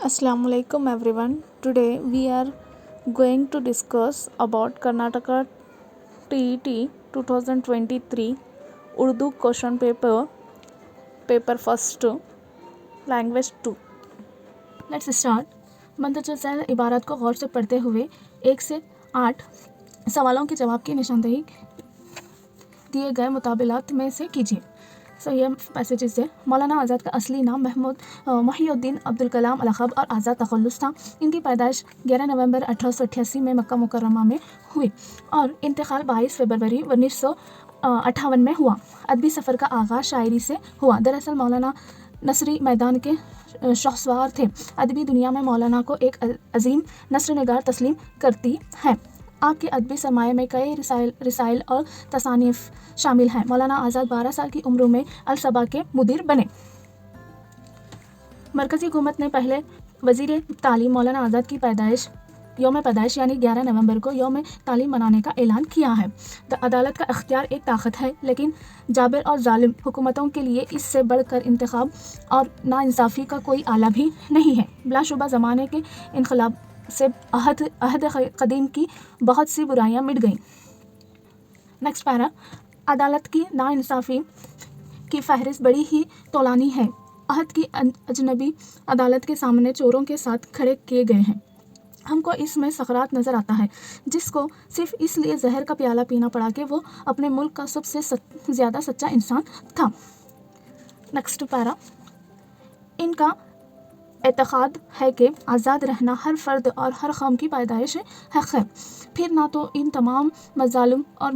Assalamualaikum everyone. Today we are going to discuss about Karnataka TET 2023 Urdu question paper first language 2. Let's start. मंतजर ज़ैल इबारत को गौर से पढ़ते हुए 1 से 8 सवालों के जवाब की निशानदेही दिए गए मुताबिलात में से कीजिए. ये पैसेजेस है. मौलाना आज़ाद का असली नाम मुहिउद्दीन अब्दुल कलाम अलखब और आज़ाद तखल्लुस था. इनकी पैदाइश 11 नवंबर 1888 में मक्का मुकर्रमा में हुई और इंतकाल 22 फरवरी 1958 में हुआ. अदबी सफ़र का आगाज़ शायरी से हुआ. दरअसल मौलाना नसरी मैदान के शहसवार थे. अदबी दुनिया में मौलाना को एक अजीम नस्र निगार तस्लीम करती है. आपके अदबी सरमाए में कई रिसाइल और तसानीफ़ शामिल हैं. मौलाना आज़ाद 12 साल की उम्र में अल-सबा के मुदीर बने. मरकज़ी हुकूमत ने पहले वज़ीर तालीम मौलाना आज़ाद की यौम पैदाइश यानी 11 नवंबर को यौम तालीम मनाने का ऐलान किया है. अदालत का इख्तियार एक ताकत है, लेकिन जाबिर और जालिम हुकूमतों के लिए इससे बढ़कर इंतखाब और नाइंसाफ़ी का कोई आला भी नहीं है. बिलाशुबा ज़माने के इनकलाब से अहद कदीम की बहुत सी बुराइयां मिट गईं. Next para. अदालत की नाइंसाफ़ी की फहरिस्त बड़ी ही तौलानी है. अहद की अजनबी अदालत के सामने चोरों के साथ खड़े किए गए हैं. हमको इसमें सकरात नज़र आता है, जिसको सिर्फ इसलिए जहर का प्याला पीना पड़ा कि वो अपने मुल्क का सबसे ज़्यादा सच्चा इंसान था. Next para. इनका एतक़ाद है कि आज़ाद रहना हर फ़र्द और हर कौम की पैदाइश हक़ है. फिर ना तो इन तमाम मज़ालिम और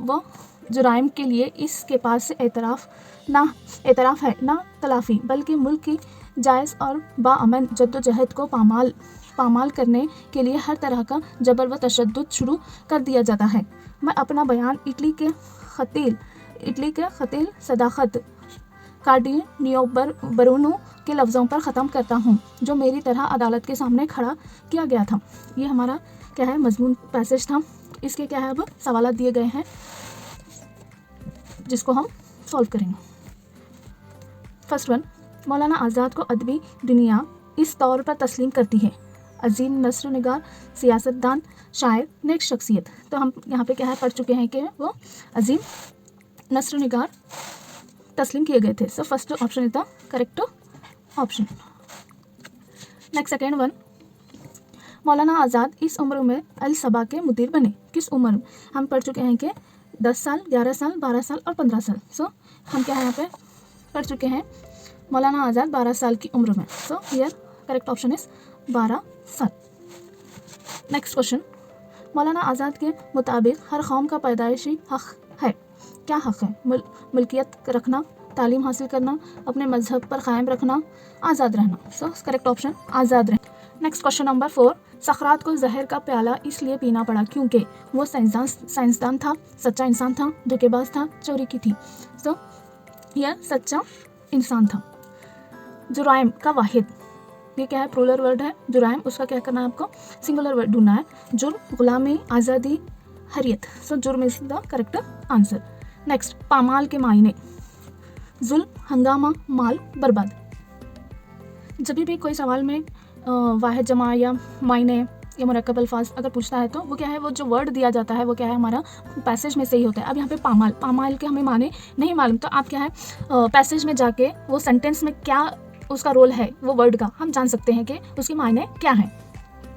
व जुराइम के लिए इसके पास एतराफ़ है ना तलाफ़ी, बल्कि मुल्क की जायज़ और बाअमन जद्दोजहद को पामाल करने के लिए हर तरह का जबर व तशद्दुद शुरू कर दिया जाता है. मैं अपना बयान इटली के खतील सदाकत कार्डिनियो बरूनो के लफ्ज़ों पर ख़त्म करता हूँ, जो मेरी तरह अदालत के सामने खड़ा किया गया था. ये हमारा क्या है मजमून पैसेज था. इसके क्या है अब सवाल दिए गए हैं जिसको हम सॉल्व करेंगे. First one. मौलाना आज़ाद को अदबी दुनिया इस तौर पर तस्लीम करती है: अजीम नस्र निगार, सियासतदान, शायर, नेक शख्सियत. तो हम यहाँ पे क्या है पढ़ चुके हैं कि वो अजीम नस्र निगार तस्लीम किए गए थे. So first option is the correct option. Next second one. मौलाना आज़ाद इस उम्र में अल-सबा के मुदीर बने. किस उम्र में? हम पढ़ चुके हैं कि 10 साल, 11 साल, 12 साल और 15 साल. सो हम क्या है यहाँ पे पढ़ चुके हैं मौलाना आज़ाद 12 साल की उम्र में. सो हियर करेक्ट ऑप्शन इज 12 साल. Next question. मौलाना आज़ाद के मुताबिक हर कौम का पैदाइशी हक़ है. क्या हक़ है? मुल्कियत रखना, तालीम हासिल करना, अपने मज़हब पर क़ायम रखना, आज़ाद रहना. सो करेक्ट ऑप्शन आज़ाद रहना. Next question number 4. सकरात को जहर का प्याला इसलिए पीना पड़ा क्योंकि वो साइंसदान था, सच्चा इंसान था, धोखेबाज था, चोरी की थी. सो यह सच्चा इंसान था. जुराइम का वाहिद. ये क्या है? प्लूरल वर्ड है. जुराइम उसका क्या करना है आपको? सिंगुलर वर्ड ढूंढना है. जुर्म, गुलामी, आज़ादी, हरियत. सो जुर्म is the correct answer. Next. पामाल के मायने. जुल्म, हंगामा, माल, बर्बाद. जब भी कोई सवाल में वाहिद जमा या मायने या मुरक्कब अल्फाज अगर पूछता है तो वो क्या है, वो जो वर्ड दिया जाता है वो क्या है हमारा पैसेज में से ही होता है. अब यहाँ पे पामाल के हमें माने नहीं मालूम, तो आप क्या है पैसेज में जाके वो सेंटेंस में क्या उसका रोल है वो वर्ड का हम जान सकते हैं कि उसके मायने क्या हैं.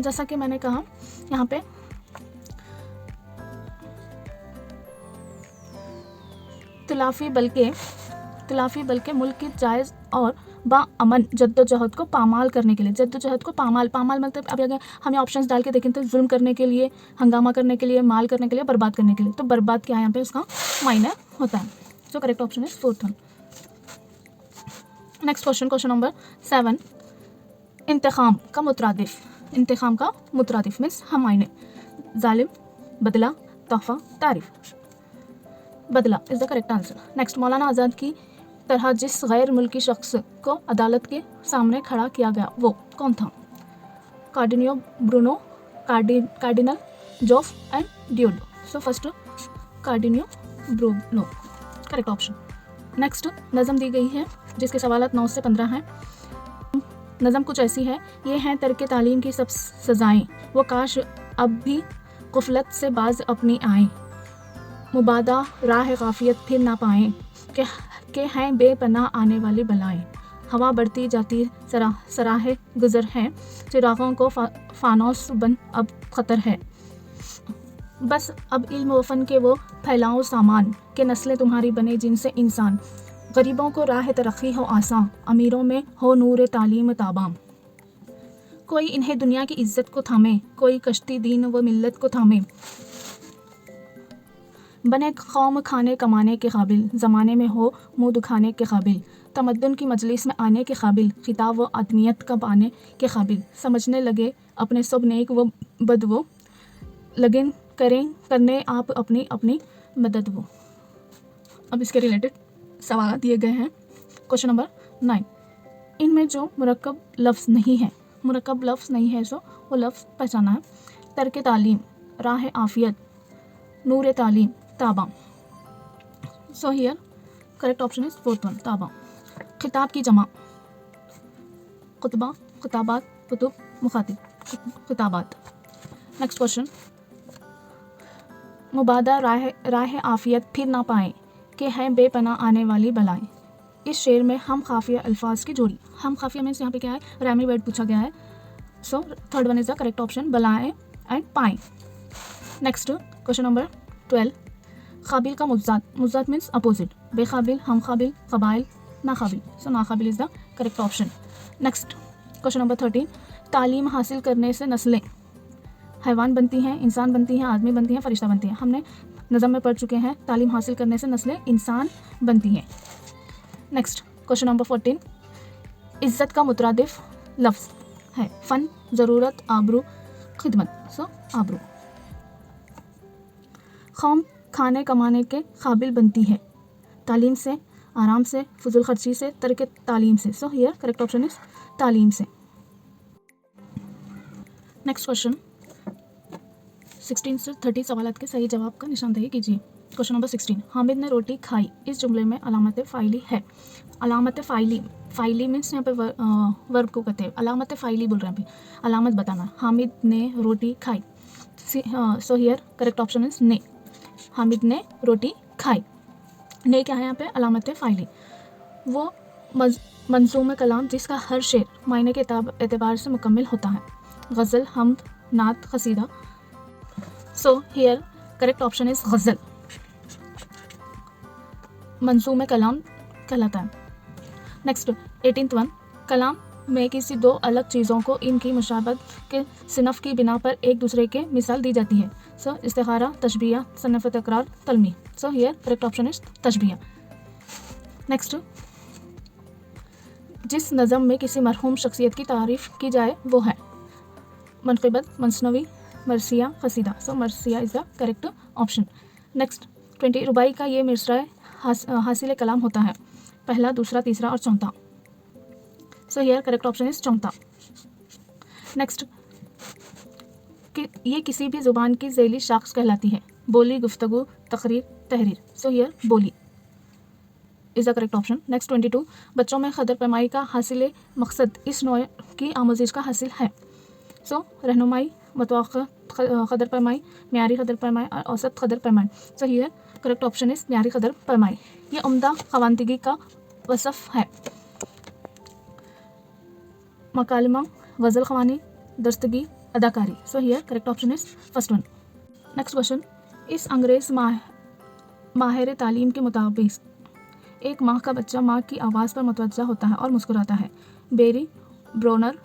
जैसा कि मैंने कहा यहाँ पे तिलाफी बल्कि मुल्क की जायज़ और बाअमन जद्दोजहद को पामाल करने के लिए. जद्दोजहद को पामाल मतलब अब अगर हमें ऑप्शंस डाल के देखें तो जुल्म करने के लिए, हंगामा करने के लिए, माल करने के लिए, बर्बाद करने के लिए. तो बर्बाद क्या है यहाँ पे उसका मायने होता है. So correct option is 4th one. Next question number 7. इंतकाम का मुतरादिफ मीन्स हम मायने. जालिम, बदला, तोहफा, तारीफ. बदला is the correct answer. Next. मौलाना आज़ाद की तरह जिस गैर मुल्की शख्स को अदालत के सामने खड़ा किया गया वो कौन था? कार्डिनियो ब्रूनो, कार्डिनल जोफ एंड डियोडो. सो फर्स्ट कार्डिनियो ब्रूनो करेक्ट ऑप्शन. नेक्स्ट. नज़म दी गई है जिसके सवालात 9 से 15 हैं. नज़म कुछ ऐसी है, ये हैं तर्क तालीम की सब सज़ाएं, वो काश अब भी ग़फलत से बाज अपनी आएँ, मुबादा राह गाफियत फिर ना पाएँ, के हैं बेपनाह आने वाली बलाएं, हवा बढ़ती जाती सराहे गुज़र है, चिरागों को फानोस बन अब ख़तर है, बस अब इल्म व फ़न के वो फैलाओ सामान, के नस्लें तुम्हारी बने जिनसे इंसान, गरीबों को राह तरक्की हो आसान, अमीरों में हो नूर तालीम ताबाम, कोई इन्हें दुनिया की इज्जत को थामे, कोई कश्ती दीन व मिल्लत को थामे, बने कौम खाने कमाने के काबिल, ज़माने में हो मुँह दुखाने के काबिल, तमद्दुन की मजलिस में आने के काबिल, खिताब व आदमियत का पाने के काबिल, समझने लगे अपने सब नेक व बद वो, लगन करें करने आप अपनी अपनी मदद वो। अब इसके रिलेटेड सवाल दिए गए हैं। क्वेश्चन नंबर 9, इनमें जो मुरक्कब लफ्ज़ नहीं है, मुरक्कब लफ्ज़ नहीं है सो वो लफ्ज़ पहचाना है। तर्क तालीम, राह आफ़ियत, नूर तालीम, ताबाम। So here correct option is fourth one, ताबाम। खिताब की जमा, खुतबा, खुताबात, कुतुब, मुखातिब, खुताबात। नेक्स्ट क्वेश्चन, मुबादा राह आफ़ियत फिर ना पाएँ, के हैं बेपनाह आने वाली बलाएं। इस शेर में हम खाफिया अल्फाज की जोड़ी, हम खाफिया मीन्स यहाँ पे क्या है, रामी वर्ड पूछा गया है। So third one is the correct option, बलाएं एंड पाएँ। नेक्स्ट क्वेश्चन नंबर 12, काबिल का मुज़ात, मुज़ात मीन्स अपोजिट, बेकाबिल, हम काबिल, कबाइल, नाकाबिल। सो नाकाबिल is the correct option. Next question number 13, तालीम हासिल करने से नस्लें हैवान बनती हैं, इंसान बनती हैं, आदमी बनती हैं, फरिश्ता बनती हैं। हमने नज़म में पढ़ चुके हैं, तालीम हासिल करने से नस्लें इंसान बनती हैं। नेक्स्ट क्वेश्चन नंबर 14, इज़्ज़त का मुतरादिफ लफ्ज़ है, फ़न, ज़रूरत, आबरू, खिदमत। सो आबरू। कौम खाने कमाने के काबिल बनती है, तालीम से, आराम से, फजूल खर्ची से, तर्क तालीम से। सो हियर करेक्ट ऑप्शन इज तालीम से। नेक्स्ट क्वेश्चन 16 से 30 सवालात के सही जवाब का निशानदेही कीजिए। क्वेश्चन नंबर 16, हामिद ने रोटी खाई, इस जुमले में अलामत फ़ाइली है। अलामत फ़ाइली, फ़ाइली मीन्स यहाँ पे वर्ब को कहते हैं, अलामत फ़ाइली बोल रहे हैं, अभी अलामत बताना। हामिद ने रोटी खाई, सो हियर करेक्ट ऑप्शन इज ने, हामिद ने रोटी खाई। ने क्या है यहाँ पे, अलामत फ़ाइली। वो मंजूम कलाम जिसका हर शेर मायने के एतबार से मुकम्मल होता है, गज़ल, हमद, नात, क़सीदा। So here correct option is गज़ल, मंजूम कलाम कहलाता है। नेक्स्ट 18th वन, कलाम में किसी दो अलग चीज़ों को इनकी मुशाबत के सिनफ की बिना पर एक दूसरे के मिसाल दी जाती है। सो इस्तिखारा, तशबिया, सनफ़ तकरार, तलमी। So here correct option is तशबिया। नेक्स्ट, जिस नज़म में किसी मरहूम शख्सियत की तारीफ़ की जाए वो है मनक़िबत, मसनवी, मरसिया, क़सीदा। सो मरसिया is the correct option. Next 20, रुबाई का ये मिसरा हासिल कलाम होता है, पहला, दूसरा, तीसरा और चौथा। सो हियर करेक्ट ऑप्शन इज चौथा। नेक्स्ट, ये किसी भी ज़ुबान की ज़ैली शाख्स कहलाती है, बोली, गुफ्तगू, तकरीर, तहरीर। सो हियर बोली is the correct option. Next 22, बच्चों में खदर पैमाई का हासिल मकसद इस नौ की आमोजिश का हासिल है। सो रहनुमाई, मतवक़्क़ा खदर पैमाई, म्यारी खदर पैमाई और औसत खदर पैमाई। So here correct option is म्यारी खदर पैमाई। ये उम्दा ख़वानदगी का वसफ़ है, मकालमा, गज़ल ख़वानी, दस्तगी, अदाकारी। सो here correct option is first one. Next question, इस अंग्रेज़ माहिर तालीम के मुताबिक एक माह का बच्चा माँ की आवाज़ पर मुतवज्जा होता है और मुस्कुराता है। Berry, Bronner,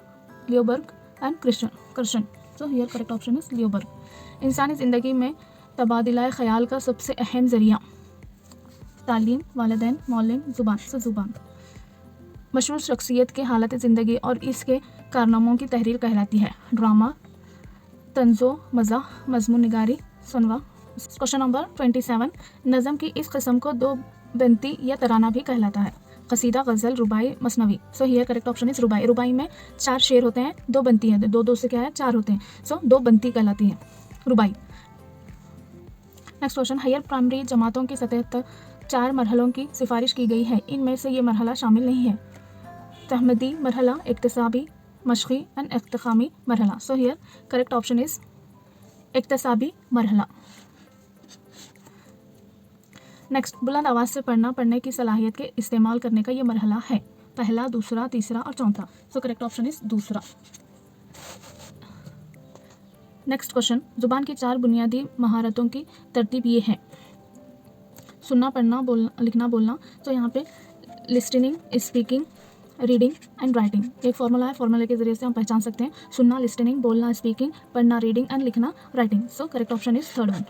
Lioberg and Krishna. So here correct option is Lioberg. इंसानी ज़िंदगी में तबादिला ख़याल का सबसे अहम ज़रिया तालीम, वालिदैन, मौलिम, ज़ुबान। सो ज़ुबान। मशहूर शख्सियत के हालत ज़िंदगी और इसके कारनामों की तहरीर कहलाती है, ड्रामा, तंज़ो, मज़ाह, मज़मून निगारी, सनवा। क्वेश्चन नंबर 27, नज़म की इस किस्म को दो बंती या तराना भी कहलाता है, कसीदा, गज़ल, रुबाई, मसनवी। So here correct option is रुबाई। रुबाई में 4 शेर होते हैं, 2 बंती हैं, दो से क्या है 4 होते हैं। सो 2 बंती कहलाती है रुबाई। नेक्स्ट क्वेश्चन, हायर प्राइमरी जमातों की सतह तक 4 मरहलों की सिफारिश की गई है, इनमें से ये मरहला शामिल नहीं है। तहमदी मरहला, इक्तसाबी, मशक़ी एंड इख्तिकामी मरहला. So here correct option is इक्तसाबी मरहला. नेक्स्ट, बुलंद आवाज़ से पढ़ने की सलाहियत के इस्तेमाल करने का ये मरहला है. पहला, दूसरा, तीसरा और चौथा. सो करेक्ट ऑप्शन इज दूसरा. नेक्स्ट क्वेश्चन, ज़ुबान की 4 बुनियादी महारतों की तरतीब ये है. सुनना, पढ़ना, बोलना, लिखना, बोलना. तो यहाँ पे listening, speaking, reading and writing. एक फॉर्मूला है, फॉर्मूले के ज़रिए से हम पहचान सकते हैं. सुनना, लिस्टनिंग, बोलना, स्पीकिंग, पढ़ना, रीडिंग एंड लिखना, writing. So correct option is third one.